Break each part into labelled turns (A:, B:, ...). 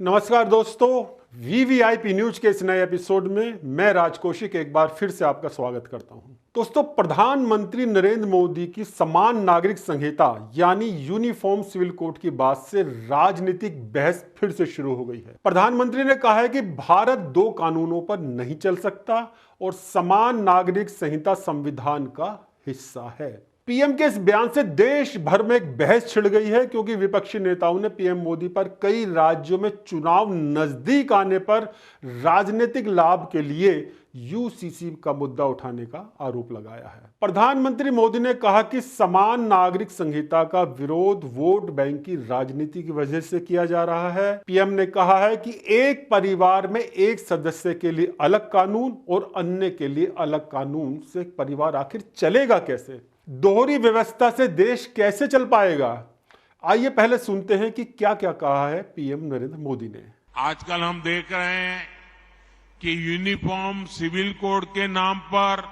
A: नमस्कार दोस्तों, VVIP news के इस नए एपिसोड में मैं राज कौशिक एक बार फिर से आपका स्वागत करता हूं। दोस्तों, प्रधानमंत्री नरेंद्र मोदी की समान नागरिक संहिता यानी यूनिफॉर्म सिविल कोड की बात से राजनीतिक बहस फिर से शुरू हो गई है। प्रधानमंत्री ने कहा है कि भारत दो कानूनों पर नहीं चल सकता और समान नागरिक संहिता संविधान का हिस्सा है। पीएम के इस बयान से देश भर में एक बहस छिड़ गई है, क्योंकि विपक्षी नेताओं ने पीएम मोदी पर कई राज्यों में चुनाव नजदीक आने पर राजनीतिक लाभ के लिए यूसीसी का मुद्दा उठाने का आरोप लगाया है। प्रधानमंत्री मोदी ने कहा कि समान नागरिक संहिता का विरोध वोट बैंक की राजनीति की वजह से किया जा रहा है। पीएम ने कहा है कि एक परिवार में एक सदस्य के लिए अलग कानून और अन्य के लिए अलग कानून से परिवार आखिर चलेगा कैसे? दोहरी व्यवस्था से देश कैसे चल पाएगा? आइए पहले सुनते हैं कि क्या क्या कहा है पीएम नरेंद्र मोदी ने।
B: आजकल हम देख रहे हैं कि यूनिफॉर्म सिविल कोड के नाम पर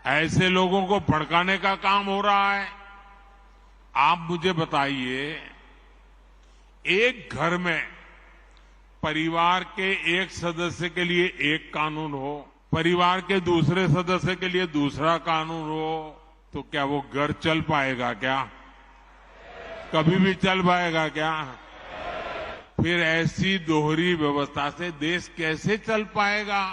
B: ऐसे लोगों को भड़काने का काम हो रहा है। आप मुझे बताइए, एक घर में परिवार के एक सदस्य के लिए एक कानून हो, परिवार के दूसरे सदस्य के लिए दूसरा कानून हो, तो क्या वो घर चल पाएगा? क्या कभी भी चल पाएगा क्या? फिर ऐसी दोहरी व्यवस्था से देश कैसे चल पाएगा?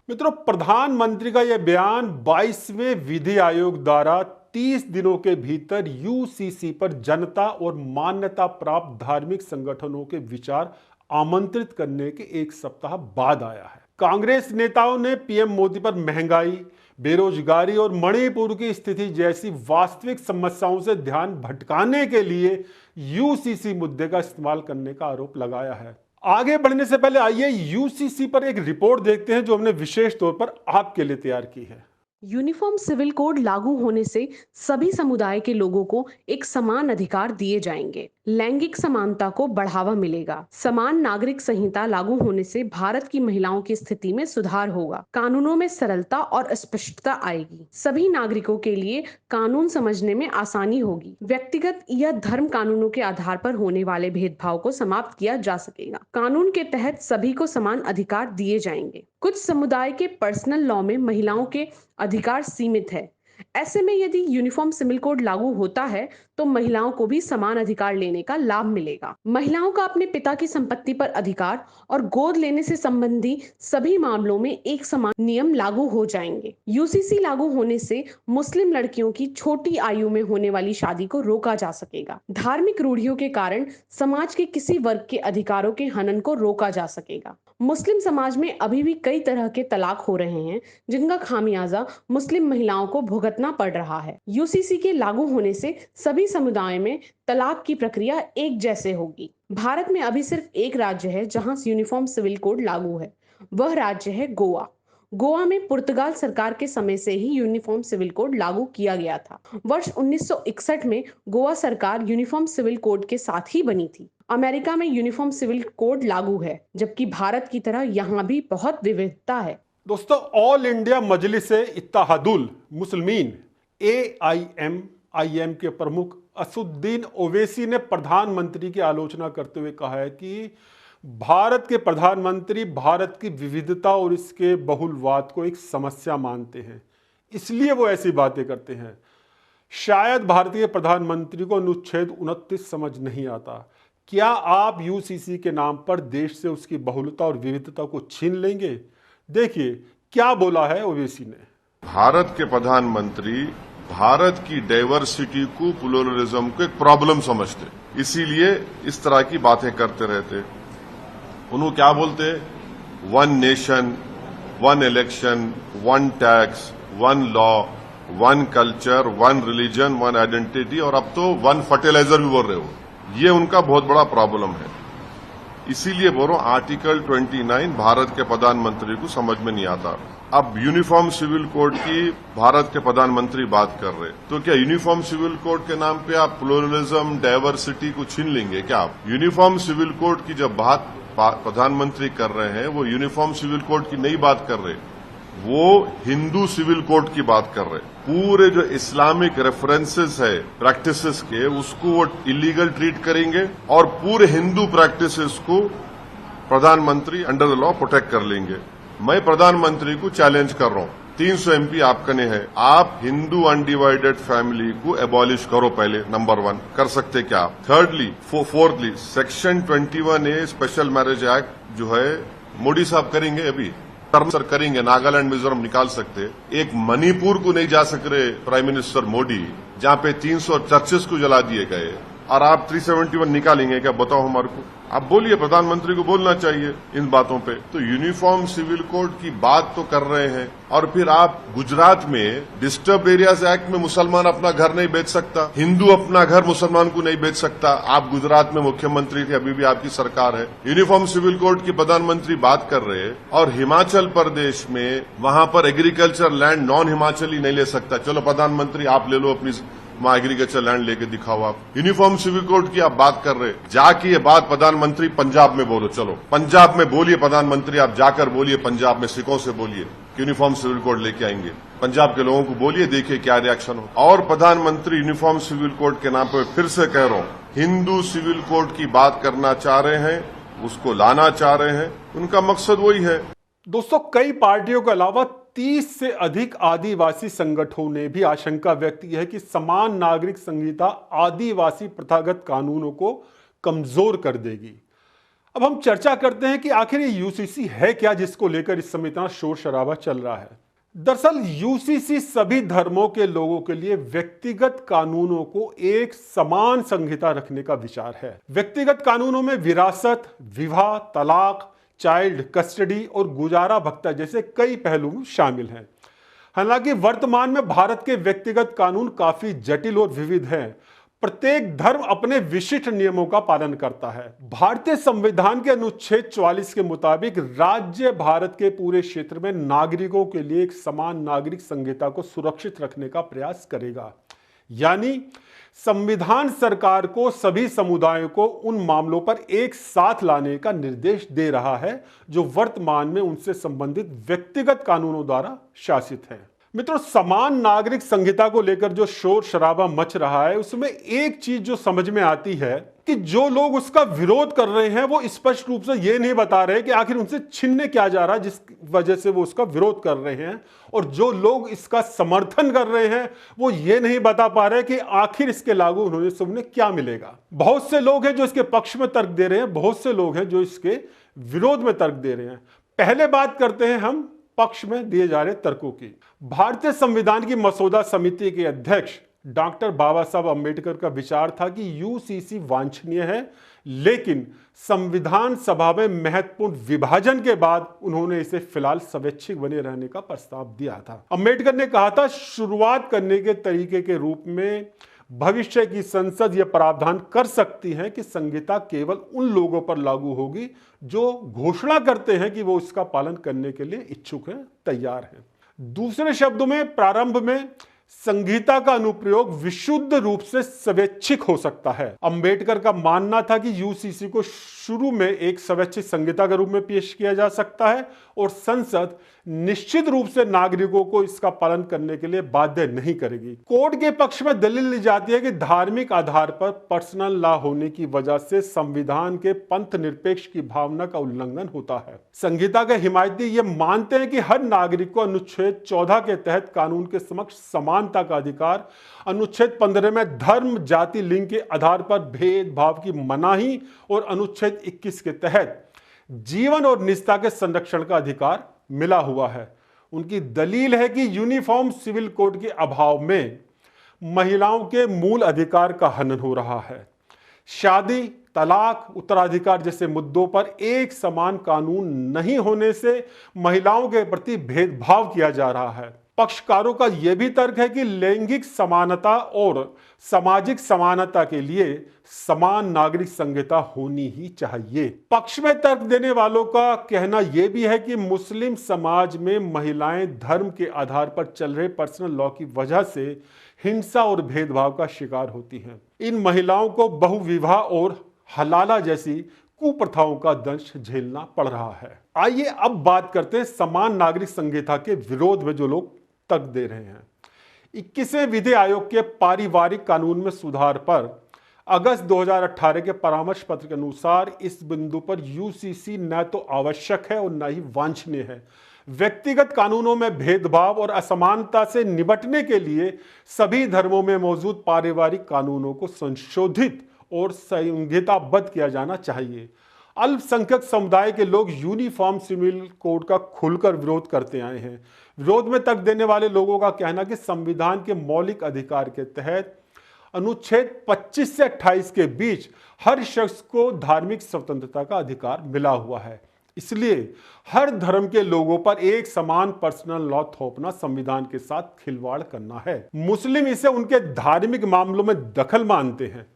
A: मित्रों, प्रधानमंत्री का यह बयान 22वें विधि आयोग द्वारा 30 दिनों के भीतर यूसीसी पर जनता और मान्यता प्राप्त धार्मिक संगठनों के विचार आमंत्रित करने के एक सप्ताह बाद आया है। कांग्रेस नेताओं ने पीएम मोदी पर महंगाई, बेरोजगारी और मणिपुर की स्थिति जैसी वास्तविक समस्याओं से ध्यान भटकाने के लिए यूसीसी मुद्दे का इस्तेमाल करने का आरोप लगाया है। आगे बढ़ने से पहले आइए यूसीसी पर एक रिपोर्ट देखते हैं जो हमने विशेष तौर पर आपके लिए तैयार की है।
C: यूनिफॉर्म सिविल कोड लागू होने से सभी समुदाय के लोगों को एक समान अधिकार दिए जाएंगे। लैंगिक समानता को बढ़ावा मिलेगा। समान नागरिक संहिता लागू होने से भारत की महिलाओं की स्थिति में सुधार होगा। कानूनों में सरलता और स्पष्टता आएगी। सभी नागरिकों के लिए कानून समझने में आसानी होगी। व्यक्तिगत या धर्म कानूनों के आधार पर होने वाले भेदभाव को समाप्त किया जा सकेगा। कानून के तहत सभी को समान अधिकार दिए जाएंगे। कुछ समुदाय के पर्सनल लॉ में महिलाओं के अधिकार सीमित है। ऐसे में यदि यूनिफॉर्म सिविल कोड लागू होता है तो महिलाओं को भी समान अधिकार लेने का लाभ मिलेगा। महिलाओं का अपने पिता की संपत्ति पर अधिकार और गोद लेने से संबंधी सभी मामलों में एक समान नियम लागू हो जाएंगे। यूसीसी लागू होने से मुस्लिम लड़कियों की छोटी आयु में होने वाली शादी को रोका जा सकेगा। धार्मिक रूढ़ियों के कारण समाज के किसी वर्ग के अधिकारों के हनन को रोका जा सकेगा। मुस्लिम समाज में अभी भी कई तरह के तलाक हो रहे हैं, जिनका खामियाजा मुस्लिम महिलाओं को भुगतना पड़ रहा है। यूसीसी के लागू होने से सभी समुदाय में तलाक की प्रक्रिया एक जैसे होगी। भारत में अभी सिर्फ एक राज्य है जहां यूनिफॉर्म सिविल कोड लागू है। वह राज्य है गोवा। गोवा में पुर्तगाल सरकार के समय से ही यूनिफॉर्म सिविल कोड लागू किया गया था। वर्ष 1961 में गोवा सरकार यूनिफॉर्म सिविल कोड के साथ ही बनी थी। अमेरिका में यूनिफॉर्म सिविल कोड लागू है, जबकि भारत की तरह यहाँ भी बहुत विविधता है।
A: दोस्तों, ऑल इंडिया मजलिस इत्तेहादुल मुस्लिमीन AIM के प्रमुख असुद्दीन ओवैसी ने प्रधानमंत्री की आलोचना करते हुए कहा है कि भारत के प्रधानमंत्री भारत की विविधता और इसके बहुलवाद को एक समस्या मानते हैं, इसलिए वो ऐसी बातें करते हैं। शायद भारतीय प्रधानमंत्री को अनुच्छेद 29 समझ नहीं आता। क्या आप यूसीसी के नाम पर देश से उसकी बहुलता और विविधता को छीन लेंगे? देखिए क्या बोला है ओवैसी ने।
D: भारत के प्रधानमंत्री भारत की डाइवर्सिटी को, प्लुरलिज्म को एक प्रॉब्लम समझते, इसीलिए इस तरह की बातें करते रहते। उन्होंने क्या बोलते? 1 nation, 1 election, 1 tax, 1 law, 1 culture, 1 religion, 1 identity, और अब तो 1 फर्टिलाइजर भी बोल रहे हो। ये उनका बहुत बड़ा प्रॉब्लम है। इसीलिए बोल रहा हूं, आर्टिकल 29 भारत के प्रधानमंत्री को समझ में नहीं आता। अब यूनिफॉर्म सिविल कोड की भारत के प्रधानमंत्री बात कर रहे, तो क्या यूनिफॉर्म सिविल कोड के नाम पे आप प्लुरलिज्म, डाइवर्सिटी को छीन लेंगे क्या आप? यूनिफॉर्म सिविल कोड की जब बात प्रधानमंत्री कर रहे हैं, वो यूनिफॉर्म सिविल कोड की नई बात कर रहे। वो हिंदू सिविल कोड की बात कर रहे हैं। पूरे जो इस्लामिक रेफरेंसेस है प्रैक्टिसेस के, उसको वो इलीगल ट्रीट करेंगे और पूरे हिंदू प्रैक्टिसेस को प्रधानमंत्री अंडर द लॉ प्रोटेक्ट कर लेंगे। मैं प्रधानमंत्री को चैलेंज कर रहा हूं, 300 MP आपकने हैं, आप हिंदू अनडिवाइडेड फैमिली को एबॉलिश करो पहले, नंबर 1। कर सकते क्या? Thirdly, fourthly, section 21A special marriage act जो है मोदी साहब करेंगे, अभी सर करेंगे, नागालैंड मिजोरम निकाल सकते। एक मणिपुर को नहीं जा सक रहे प्राइम मिनिस्टर मोदी, जहां पे 300 चर्चेस को जला दिए गए, और आप 371 निकालेंगे क्या? बताओ हमारे को। आप बोलिए, प्रधानमंत्री को बोलना चाहिए इन बातों पे। तो यूनिफॉर्म सिविल कोड की बात तो कर रहे हैं, और फिर आप गुजरात में डिस्टर्ब एरियाज एक्ट में मुसलमान अपना घर नहीं बेच सकता, हिंदू अपना घर मुसलमान को नहीं बेच सकता। आप गुजरात में मुख्यमंत्री थे, अभी भी आपकी सरकार है। यूनिफॉर्म सिविल कोड की प्रधानमंत्री बात कर रहे हैं, और हिमाचल प्रदेश में वहां पर एग्रीकल्चर लैंड नॉन हिमाचली नहीं ले सकता। चलो प्रधानमंत्री आप ले लो, अपनी वहां एग्रीकल्चर लैंड लेके दिखाओ। आप यूनिफॉर्म सिविल कोड की आप बात कर रहे, जाके ये बात प्रधानमंत्री पंजाब में बोलो। चलो पंजाब में बोलिए प्रधानमंत्री, आप जाकर बोलिए पंजाब में, सिखों से बोलिए यूनिफॉर्म सिविल कोड लेके आएंगे। पंजाब के लोगों को बोलिए, देखिए क्या रिएक्शन हो। और प्रधानमंत्री यूनिफॉर्म सिविल कोड के नाम पर फिर से कह रहा हूं, हिंदू सिविल कोड की बात करना चाह रहे हैं, उसको लाना चाह रहे हैं, उनका मकसद वही है।
A: दोस्तों, कई पार्टियों के अलावा 30 से अधिक आदिवासी संगठनों ने भी आशंका व्यक्त की है कि समान नागरिक संहिता आदिवासी प्रथागत कानूनों को कमजोर कर देगी। अब हम चर्चा करते हैं कि आखिर ये यूसीसी है क्या, जिसको लेकर इस समय इतना शोर शराबा चल रहा है। दरअसल यूसीसी सभी धर्मों के लोगों के लिए व्यक्तिगत कानूनों को एक समान संहिता रखने का विचार है। व्यक्तिगत कानूनों में विरासत, विवाह, तलाक, चाइल्ड कस्टडी और गुजारा भत्ता जैसे कई पहलू शामिल हैं। हालांकि वर्तमान में भारत के व्यक्तिगत कानून काफी जटिल और विविध हैं। प्रत्येक धर्म अपने विशिष्ट नियमों का पालन करता है। भारतीय संविधान के अनुच्छेद 44 के मुताबिक राज्य भारत के पूरे क्षेत्र में नागरिकों के लिए एक समान नागरिक संहिता को सुरक्षित रखने का प्रयास करेगा। यानी संविधान सरकार को सभी समुदायों को उन मामलों पर एक साथ लाने का निर्देश दे रहा है जो वर्तमान में उनसे संबंधित व्यक्तिगत कानूनों द्वारा शासित हैं। मित्रों, समान नागरिक संहिता को लेकर जो शोर शराबा मच रहा है, उसमें एक चीज जो समझ में आती है कि जो लोग उसका विरोध कर रहे हैं वो स्पष्ट रूप से ये नहीं बता रहे कि आखिर उनसे छीनने क्या जा रहा है जिस वजह से वो उसका विरोध कर रहे हैं, और जो लोग इसका समर्थन कर रहे हैं वो ये नहीं बता पा रहे कि आखिर इसके लागू होने से उन्हें क्या मिलेगा। बहुत से लोग हैं जो इसके पक्ष में तर्क दे रहे हैं, बहुत से लोग हैं जो इसके विरोध में तर्क दे रहे हैं। पहले बात करते हैं हम पक्ष में दिए जा रहे तर्कों की। भारतीय संविधान की मसौदा समिति के अध्यक्ष डॉक्टर बाबा साहब अम्बेडकर का विचार था कि यूसीसी वांछनीय है, लेकिन संविधान सभा में महत्वपूर्ण विभाजन के बाद उन्होंने इसे फिलहाल स्वैच्छिक बने रहने का प्रस्ताव दिया था। अम्बेडकर ने कहा था, शुरुआत करने के तरीके के रूप में भविष्य की संसद यह प्रावधान कर सकती है कि संहिता केवल उन लोगों पर लागू होगी जो घोषणा करते हैं कि वो इसका पालन करने के लिए इच्छुक हैं, तैयार हैं। दूसरे शब्दों में, प्रारंभ में संहिता का अनुप्रयोग विशुद्ध रूप से स्वैच्छिक हो सकता है। अंबेडकर का मानना था कि यूसीसी को शुरू में एक स्वैच्छिक संहिता के रूप में पेश किया जा सकता है और संसद निश्चित रूप से नागरिकों को इसका पालन करने के लिए बाध्य नहीं करेगी। कोर्ट के पक्ष में दलील ली जाती है कि धार्मिक आधार पर पर्सनल लॉ होने की वजह से संविधान के पंथ निरपेक्ष की भावना का उल्लंघन होता है। संहिता के हिमायती ये मानते हैं कि हर नागरिक को अनुच्छेद 14 के तहत कानून के समक्ष समानता का अधिकार, अनुच्छेद 15 में धर्म, जाति, लिंग के आधार पर भेदभाव की मनाही और अनुच्छेद 21 के तहत जीवन और निजता के संरक्षण का अधिकार मिला हुआ है। उनकी दलील है कि यूनिफॉर्म सिविल कोड के अभाव में महिलाओं के मूल अधिकार का हनन हो रहा है। शादी, तलाक, उत्तराधिकार जैसे मुद्दों पर एक समान कानून नहीं होने से महिलाओं के प्रति भेदभाव किया जा रहा है। पक्षकारों का यह भी तर्क है कि लैंगिक समानता और सामाजिक समानता के लिए समान नागरिक संहिता होनी ही चाहिए। पक्ष में तर्क देने वालों का कहना यह भी है कि मुस्लिम समाज में महिलाएं धर्म के आधार पर चल रहे पर्सनल लॉ की वजह से हिंसा और भेदभाव का शिकार होती हैं। इन महिलाओं को बहुविवाह और हलाला जैसी कुप्रथाओं का दंश झेलना पड़ रहा है। आइए अब बात करते हैं समान नागरिक संहिता के विरोध में जो लोग तर्क दे रहे हैं। 21वें विधि आयोग के पारिवारिक कानून में सुधार पर अगस्त 2018 के परामर्श पत्र के अनुसार इस बिंदु पर यूसीसी न तो आवश्यक है और न ही वांछनीय है। व्यक्तिगत कानूनों में भेदभाव और असमानता से निपटने के लिए सभी धर्मों में मौजूद पारिवारिक कानूनों को संशोधित और संहिताबद्ध किया जाना चाहिए। अल्पसंख्यक समुदाय के लोग यूनिफॉर्म सिविल कोड का खुलकर विरोध करते आए हैं। विरोध में तर्क देने वाले लोगों का कहना कि संविधान के मौलिक अधिकार के तहत अनुच्छेद 25 से 28 के बीच हर शख्स को धार्मिक स्वतंत्रता का अधिकार मिला हुआ है, इसलिए हर धर्म के लोगों पर एक समान पर्सनल लॉ थोपना संविधान के साथ खिलवाड़ करना है। मुस्लिम इसे उनके धार्मिक मामलों में दखल मानते हैं।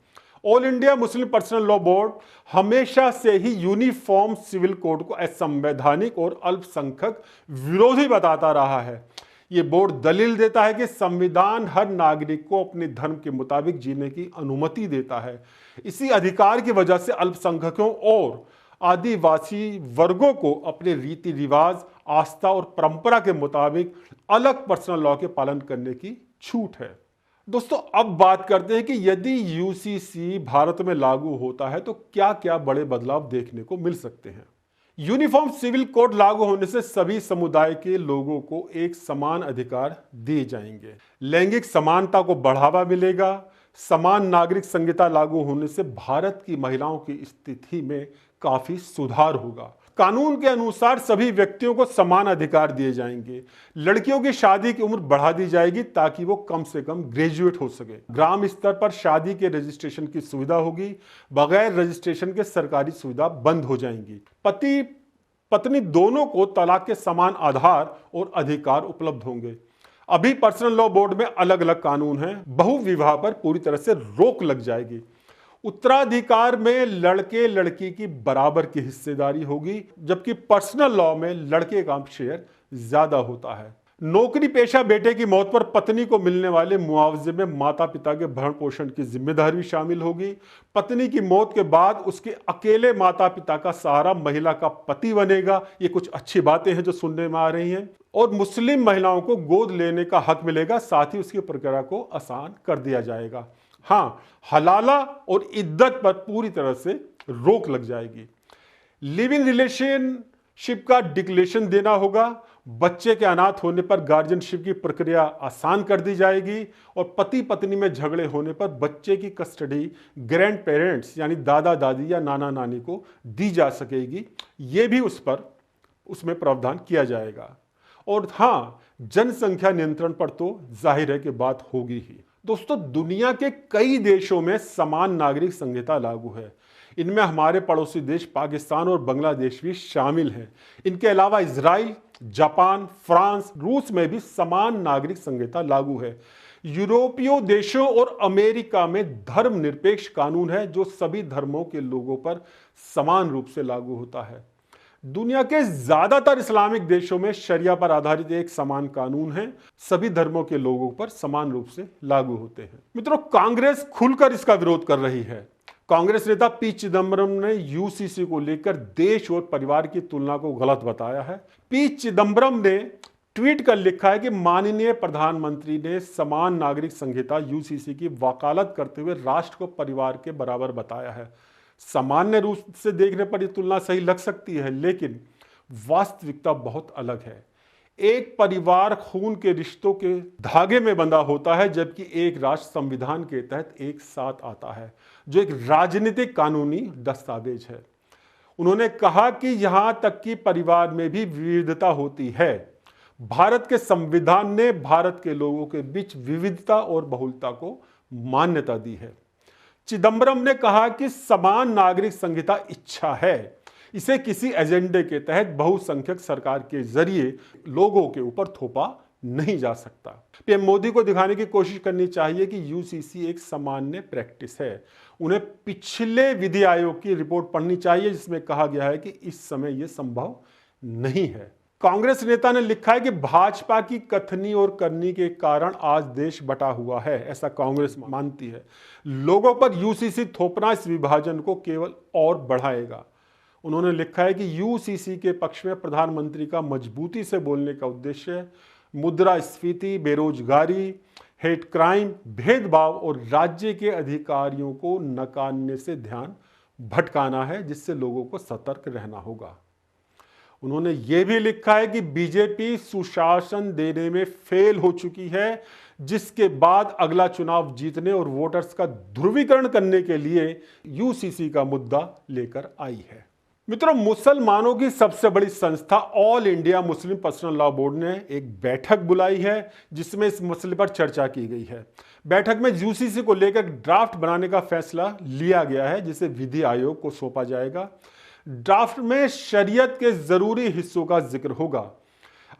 A: All India Muslim personal law board हमेशा से ही यूनिफॉर्म सिविल कोड को असंवैधानिक और अल्पसंख्यक विरोधी बताता रहा है। ये बोर्ड दलील देता है कि संविधान हर नागरिक को अपने धर्म के मुताबिक जीने की अनुमति देता है। इसी अधिकार की वजह से अल्पसंख्यकों और आदिवासी वर्गों को अपने रीति रिवाज, आस्था और परंपरा के मुताबिक अलग पर्सनल लॉ के पालन करने की छूट है। दोस्तों, अब बात करते हैं कि यदि यूसीसी भारत में लागू होता है तो क्या क्या बड़े बदलाव देखने को मिल सकते हैं। यूनिफॉर्म सिविल कोड लागू होने से सभी समुदाय के लोगों को एक समान अधिकार दिए जाएंगे। लैंगिक समानता को बढ़ावा मिलेगा। समान नागरिक संहिता लागू होने से भारत की महिलाओं की स्थिति में काफी सुधार होगा। कानून के अनुसार सभी व्यक्तियों को समान अधिकार दिए जाएंगे। लड़कियों की शादी की उम्र बढ़ा दी जाएगी ताकि वो कम से कम ग्रेजुएट हो सके। ग्राम स्तर पर शादी के रजिस्ट्रेशन की सुविधा होगी। बगैर रजिस्ट्रेशन के सरकारी सुविधा बंद हो जाएंगी। पति पत्नी दोनों को तलाक के समान आधार और अधिकार उपलब्ध होंगे। अभी पर्सनल लॉ बोर्ड में अलग अलग कानून हैं। बहुविवाह पर पूरी तरह से रोक लग जाएगी। उत्तराधिकार में लड़के लड़की की बराबर की हिस्सेदारी होगी, जबकि पर्सनल लॉ में लड़के का शेयर ज्यादा होता है। नौकरी पेशा बेटे की मौत पर पत्नी को मिलने वाले मुआवजे में माता पिता के भरण पोषण की जिम्मेदारी भी शामिल होगी। पत्नी की मौत के बाद उसके अकेले माता पिता का सहारा महिला का पति बनेगा। ये कुछ अच्छी बातें हैं जो सुनने में आ रही हैं। और मुस्लिम महिलाओं को गोद लेने का हक मिलेगा, साथ ही उसकी प्रक्रिया को आसान कर दिया जाएगा। हाँ, हलाला और इद्दत पर पूरी तरह से रोक लग जाएगी। लिव इन रिलेशनशिप का डिक्लेरेशन देना होगा। बच्चे के अनाथ होने पर गार्जियनशिप की प्रक्रिया आसान कर दी जाएगी और पति पत्नी में झगड़े होने पर बच्चे की कस्टडी ग्रैंड पेरेंट्स यानी दादा दादी या नाना नानी को दी जा सकेगी। ये भी उसमें प्रावधान किया जाएगा। और हाँ, जनसंख्या नियंत्रण पर तो जाहिर है कि बात होगी ही। दोस्तों, दुनिया के कई देशों में समान नागरिक संहिता लागू है। इनमें हमारे पड़ोसी देश पाकिस्तान और बांग्लादेश भी शामिल हैं। इनके अलावा इजराइल, जापान, फ्रांस, रूस में भी समान नागरिक संहिता लागू है। यूरोपीय देशों और अमेरिका में धर्मनिरपेक्ष कानून है जो सभी धर्मों के लोगों पर समान रूप से लागू होता है। दुनिया के ज्यादातर इस्लामिक देशों में शरिया पर आधारित एक समान कानून है, सभी धर्मों के लोगों पर समान रूप से लागू होते हैं। मित्रों, कांग्रेस खुलकर इसका विरोध कर रही है। कांग्रेस नेता पी चिदम्बरम ने यूसीसी को लेकर देश और परिवार की तुलना को गलत बताया है। पी चिदम्बरम ने ट्वीट कर लिखा है कि माननीय प्रधानमंत्री ने समान नागरिक संहिता यूसीसी की वकालत करते हुए राष्ट्र को परिवार के बराबर बताया है। सामान्य रूप से देखने पर यह तुलना सही लग सकती है, लेकिन वास्तविकता बहुत अलग है। एक परिवार खून के रिश्तों के धागे में बंधा होता है, जबकि एक राष्ट्र संविधान के तहत एक साथ आता है, जो एक राजनीतिक कानूनी दस्तावेज है। उन्होंने कहा कि यहां तक कि परिवार में भी विविधता होती है। भारत के संविधान ने भारत के लोगों के बीच विविधता और बहुलता को मान्यता दी है। चिदम्बरम ने कहा कि समान नागरिक संहिता इच्छा है, इसे किसी एजेंडे के तहत बहुसंख्यक सरकार के जरिए लोगों के ऊपर थोपा नहीं जा सकता। पीएम मोदी को दिखाने की कोशिश करनी चाहिए कि यूसीसी एक सामान्य प्रैक्टिस है। उन्हें पिछले विधि आयोग की रिपोर्ट पढ़नी चाहिए जिसमें कहा गया है कि इस समय यह संभव नहीं है। कांग्रेस नेता ने लिखा है कि भाजपा की कथनी और करनी के कारण आज देश बटा हुआ है, ऐसा कांग्रेस मानती है। लोगों पर यूसीसी थोपना इस विभाजन को केवल और बढ़ाएगा। उन्होंने लिखा है कि यूसीसी के पक्ष में प्रधानमंत्री का मजबूती से बोलने का उद्देश्य मुद्रास्फीति, बेरोजगारी, हेट क्राइम, भेदभाव और राज्य के अधिकारियों को नकारने से ध्यान भटकाना है, जिससे लोगों को सतर्क रहना होगा। उन्होंने ये भी लिखा है कि बीजेपी सुशासन देने में फेल हो चुकी है, जिसके बाद अगला चुनाव जीतने और वोटर्स का ध्रुवीकरण करने के लिए यूसीसी का मुद्दा लेकर आई है। मित्रों, मुसलमानों की सबसे बड़ी संस्था all India Muslim personal law board ने एक बैठक बुलाई है, जिसमें इस मसले पर चर्चा की गई है। बैठक में यूसीसी को लेकर ड्राफ्ट बनाने का फैसला लिया गया है, जिसे विधि आयोग को सौंपा जाएगा। ड्राफ्ट में शरीयत के जरूरी हिस्सों का जिक्र होगा।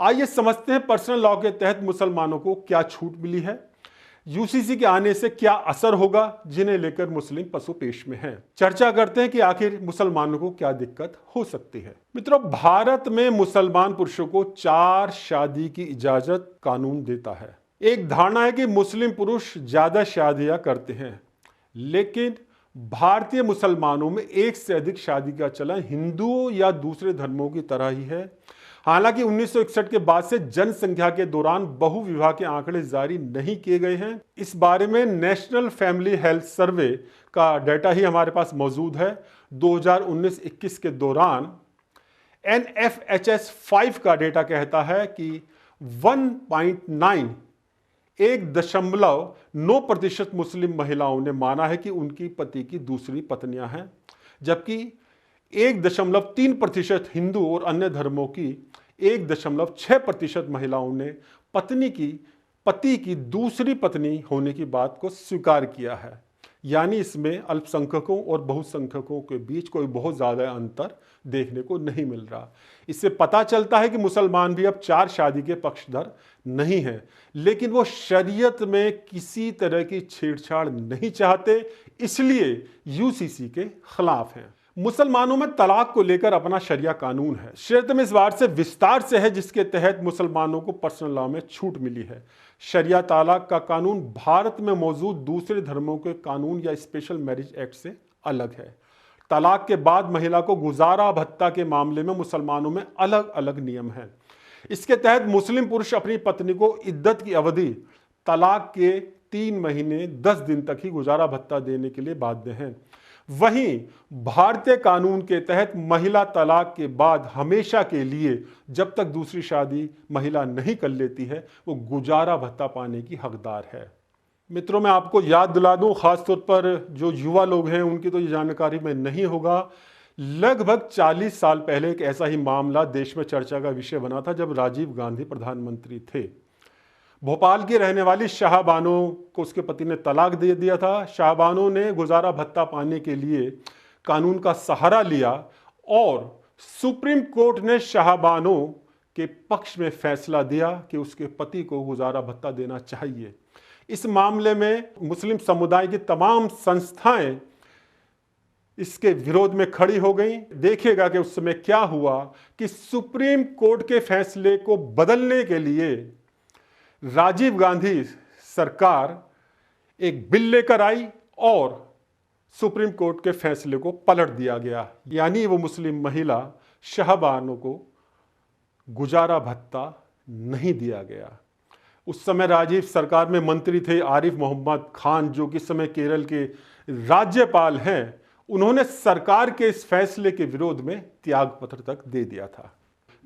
A: आइए समझते हैं पर्सनल लॉ के तहत मुसलमानों को क्या छूट मिली है, यूसीसी के आने से क्या असर होगा, जिन्हें लेकर मुस्लिम पसोपेश में हैं। चर्चा करते हैं कि आखिर मुसलमानों को क्या दिक्कत हो सकती है। मित्रों, भारत में मुसलमान पुरुषों को 4 शादी की इजाजत कानून देता है। एक धारणा है कि मुस्लिम पुरुष ज्यादा शादियां करते हैं, लेकिन भारतीय मुसलमानों में एक से अधिक शादी का चलन हिंदुओं या दूसरे धर्मों की तरह ही है। हालांकि 1961 के बाद से जनसंख्या के दौरान बहुविवाह के आंकड़े जारी नहीं किए गए हैं। इस बारे में नेशनल फैमिली हेल्थ सर्वे का डाटा ही हमारे पास मौजूद है। 2019-21 के दौरान NFHS 5 का डेटा कहता है कि 1.9% मुस्लिम महिलाओं ने माना है कि उनकी पति की दूसरी पत्नियां हैं, जबकि 1.3% हिंदू और अन्य धर्मों की 1.6% महिलाओं ने पति की दूसरी पत्नी होने की बात को स्वीकार किया है। यानी इसमें अल्पसंख्यकों और बहुसंख्यकों के बीच कोई बहुत ज्यादा अंतर देखने को नहीं मिल रहा। इससे पता चलता है कि मुसलमान भी अब 4 शादी के पक्षधर नहीं हैं, लेकिन वो शरीयत में किसी तरह की छेड़छाड़ नहीं चाहते, इसलिए यूसीसी के खिलाफ हैं। मुसलमानों में तलाक को लेकर अपना शरिया कानून है। शरीयत में इस बार से विस्तार से है, जिसके तहत मुसलमानों को पर्सनल लॉ में छूट मिली है। शरिया तलाक का कानून भारत में मौजूद दूसरे धर्मों के कानून या स्पेशल मैरिज एक्ट से अलग है। तलाक के बाद महिला को गुजारा भत्ता के मामले में मुसलमानों में अलग अलग नियम हैं। इसके तहत मुस्लिम पुरुष अपनी पत्नी को इद्दत की अवधि तलाक के 3 महीने 10 दिन तक ही गुजारा भत्ता देने के लिए बाध्य हैं। वहीं भारतीय कानून के तहत महिला तलाक के बाद हमेशा के लिए, जब तक दूसरी शादी महिला नहीं कर लेती है, वो गुजारा भत्ता पाने की हकदार है। मित्रों, मैं आपको याद दिला दूं, खासतौर पर जो युवा लोग हैं उनकी तो ये जानकारी में नहीं होगा। लगभग 40 साल पहले एक ऐसा ही मामला देश में चर्चा का विषय बना था, जब राजीव गांधी प्रधानमंत्री थे। भोपाल की रहने वाली शाहबानो को उसके पति ने तलाक दे दिया था। शाहबानो ने गुजारा भत्ता पाने के लिए कानून का सहारा लिया और सुप्रीम कोर्ट ने शाहबानो के पक्ष में फैसला दिया कि उसके पति को गुजारा भत्ता देना चाहिए। इस मामले में मुस्लिम समुदाय की तमाम संस्थाएं इसके विरोध में खड़ी हो गई। देखिएगा कि उस समय क्या हुआ कि सुप्रीम कोर्ट के फैसले को बदलने के लिए राजीव गांधी सरकार एक बिल लेकर आई और सुप्रीम कोर्ट के फैसले को पलट दिया गया। यानी वो मुस्लिम महिला शाहबानो को गुजारा भत्ता नहीं दिया गया। उस समय राजीव सरकार में मंत्री थे आरिफ मोहम्मद खान, जो कि इस समय केरल के राज्यपाल हैं। उन्होंने सरकार के इस फैसले के विरोध में त्यागपत्र तक दे दिया था।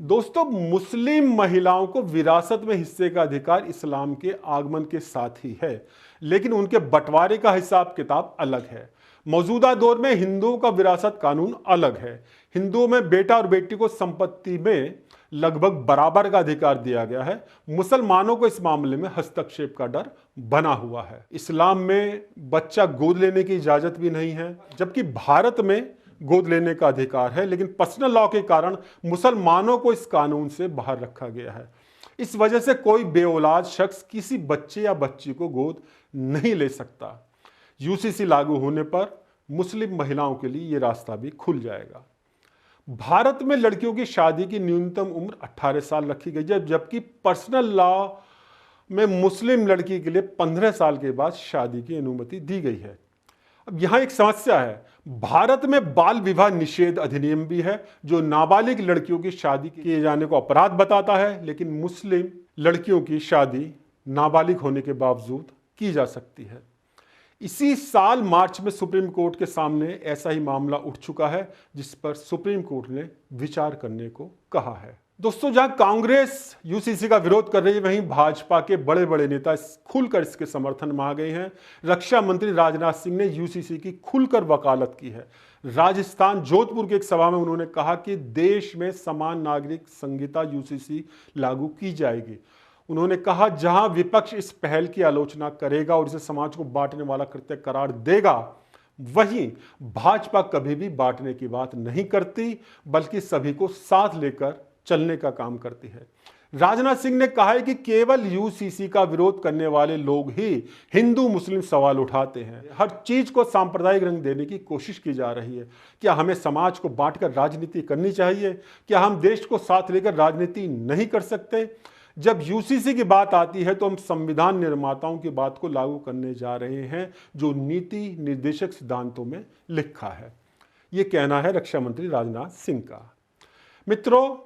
A: दोस्तों, मुस्लिम महिलाओं को विरासत में हिस्से का अधिकार इस्लाम के आगमन के साथ ही है, लेकिन उनके बंटवारे का हिसाब किताब अलग है। मौजूदा दौर में हिंदुओं का विरासत कानून अलग है। हिंदुओं में बेटा और बेटी को संपत्ति में लगभग बराबर का अधिकार दिया गया है। मुसलमानों को इस मामले में हस्तक्षेप का डर बना हुआ है। इस्लाम में बच्चा गोद लेने की इजाजत भी नहीं है, जबकि भारत में गोद लेने का अधिकार है, लेकिन पर्सनल लॉ के कारण मुसलमानों को इस कानून से बाहर रखा गया है। इस वजह से कोई बेऔलाद शख्स किसी बच्चे या बच्ची को गोद नहीं ले सकता। यूसीसी लागू होने पर मुस्लिम महिलाओं के लिए यह रास्ता भी खुल जाएगा। भारत में लड़कियों की शादी की न्यूनतम उम्र 18 साल रखी गई है, जबकि पर्सनल लॉ में मुस्लिम लड़की के लिए 15 साल के बाद शादी की अनुमति दी गई है। अब यहां एक समस्या है, भारत में बाल विवाह निषेध अधिनियम भी है जो नाबालिग लड़कियों की शादी किए जाने को अपराध बताता है, लेकिन मुस्लिम लड़कियों की शादी नाबालिग होने के बावजूद की जा सकती है। इसी साल मार्च में सुप्रीम कोर्ट के सामने ऐसा ही मामला उठ चुका है जिस पर सुप्रीम कोर्ट ने विचार करने को कहा है। दोस्तों, जहां कांग्रेस यूसीसी का विरोध कर रही है, वहीं भाजपा के बड़े बड़े नेता खुलकर इसके समर्थन में आ गए हैं। रक्षा मंत्री राजनाथ सिंह ने यूसीसी की खुलकर वकालत की है। राजस्थान जोधपुर की एक सभा में उन्होंने कहा कि देश में समान नागरिक संहिता यूसीसी लागू की जाएगी। उन्होंने कहा, जहां विपक्ष इस पहल की आलोचना करेगा और इसे समाज को बांटने वाला कृत्य करार देगा, वहीं भाजपा कभी भी बांटने की बात नहीं करती, बल्कि सभी को साथ लेकर चलने का काम करती है। राजनाथ सिंह ने कहा है कि केवल यूसीसी का विरोध करने वाले लोग ही हिंदू मुस्लिम सवाल उठाते हैं। हर चीज को सांप्रदायिक रंग देने की कोशिश की जा रही है। क्या हमें समाज को बांटकर राजनीति करनी चाहिए? क्या हम देश को साथ लेकर राजनीति नहीं कर सकते? जब यूसीसी की बात आती है तो हम संविधान निर्माताओं की बात को लागू करने जा रहे हैं जो नीति निर्देशक सिद्धांतों में लिखा है। यह कहना है रक्षा मंत्री राजनाथ सिंह का। मित्रों,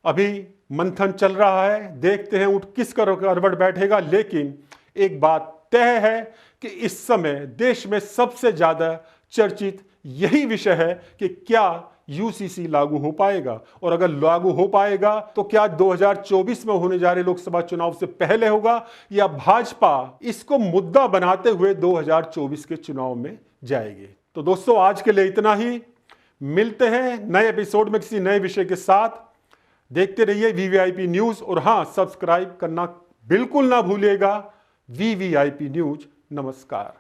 A: अभी मंथन चल रहा है, देखते हैं ऊंट किस करवट बैठेगा, लेकिन एक बात तय है कि इस समय देश में सबसे ज्यादा चर्चित यही विषय है कि क्या यूसीसी लागू हो पाएगा, और अगर लागू हो पाएगा तो क्या 2024 में होने जा रहे लोकसभा चुनाव से पहले होगा, या भाजपा इसको मुद्दा बनाते हुए 2024 के चुनाव में जाएगी। तो दोस्तों, आज के लिए इतना ही। मिलते हैं नए एपिसोड में किसी नए विषय के साथ। देखते रहिए वीवीआईपी न्यूज, और हां, सब्सक्राइब करना बिल्कुल ना भूलिएगा। VVIP news. नमस्कार।